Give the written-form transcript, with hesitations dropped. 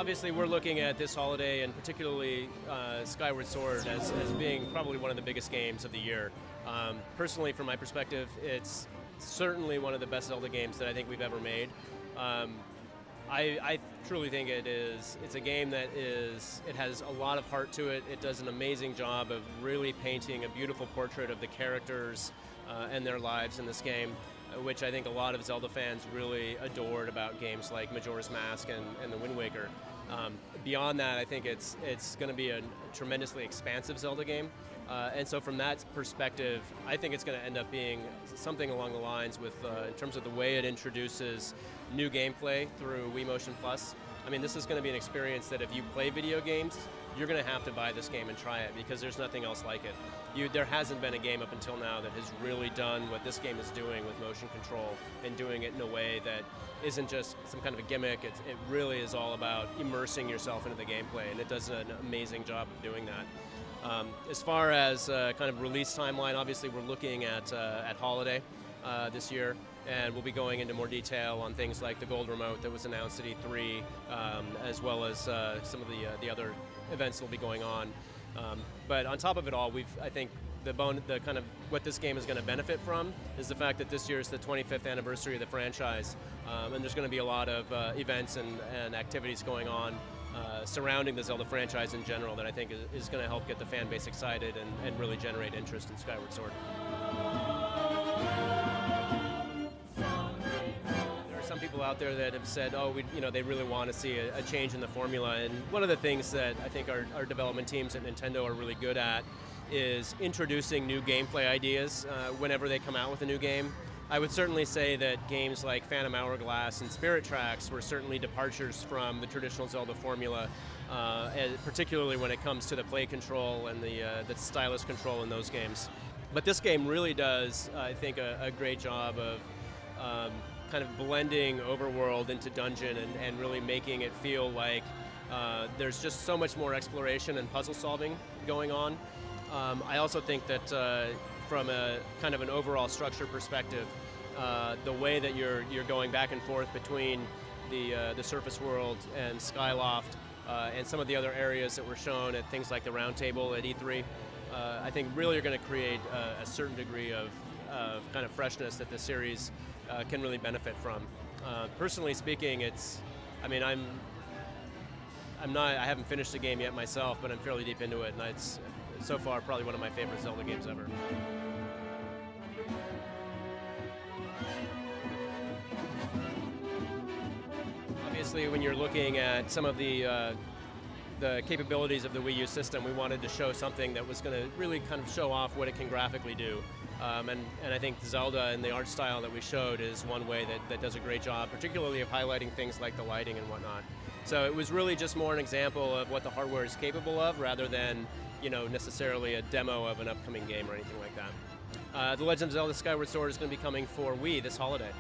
obviously we're looking at this holiday, and particularly Skyward Sword, as being probably one of the biggest games of the year. Personally, from my perspective, it's certainly one of the best Zelda games that I think we've ever made. I truly think it's a game that it has a lot of heart to it. It does an amazing job of really painting a beautiful portrait of the characters and their lives in this game, which I think a lot of Zelda fans really adored about games like Majora's Mask and the Wind Waker. Beyond that, I think it's going to be a tremendously expansive Zelda game. And so from that perspective, I think it's going to end up being something along the lines with, in terms of the way it introduces new gameplay through Wii Motion Plus. I mean, this is going to be an experience that if you play video games, you're going to have to buy this game and try it, because there's nothing else like it. There hasn't been a game up until now that has really done what this game is doing with motion control, and doing it in a way that isn't just some kind of a gimmick. It really is all about immersing yourself into the gameplay, and it does an amazing job of doing that. As far as kind of release timeline, obviously we're looking at holiday this year, and we'll be going into more detail on things like the Gold Remote that was announced at E3, as well as some of the other events that will be going on. But on top of it all, I think the kind of what this game is going to benefit from is the fact that this year is the 25th anniversary of the franchise, and there's going to be a lot of events and activities going on surrounding the Zelda franchise in general that I think is going to help get the fan base excited and really generate interest in Skyward Sword. There are some people out there that have said, oh, they really want to see a change in the formula, and one of the things that I think our development teams at Nintendo are really good at is introducing new gameplay ideas whenever they come out with a new game. I would certainly say that games like Phantom Hourglass and Spirit Tracks were certainly departures from the traditional Zelda formula, particularly when it comes to the play control and the stylus control in those games. But this game really does, I think, a great job of kind of blending overworld into dungeon and really making it feel like there's just so much more exploration and puzzle solving going on. I also think that from a kind of an overall structure perspective, the way that you're going back and forth between the surface world and Skyloft and some of the other areas that were shown at things like the Round Table at E3, I think really are going to create a certain degree of kind of freshness that the series can really benefit from. Personally speaking, I haven't finished the game yet myself, but I'm fairly deep into it, and it's so far probably one of my favorite Zelda games ever. Obviously, when you're looking at some of the capabilities of the Wii U system, we wanted to show something that was going to really kind of show off what it can graphically do. And I think Zelda and the art style that we showed is one way that does a great job, particularly of highlighting things like the lighting and whatnot. So it was really just more an example of what the hardware is capable of, rather than necessarily a demo of an upcoming game or anything like that. The Legend of Zelda Skyward Sword is going to be coming for Wii this holiday.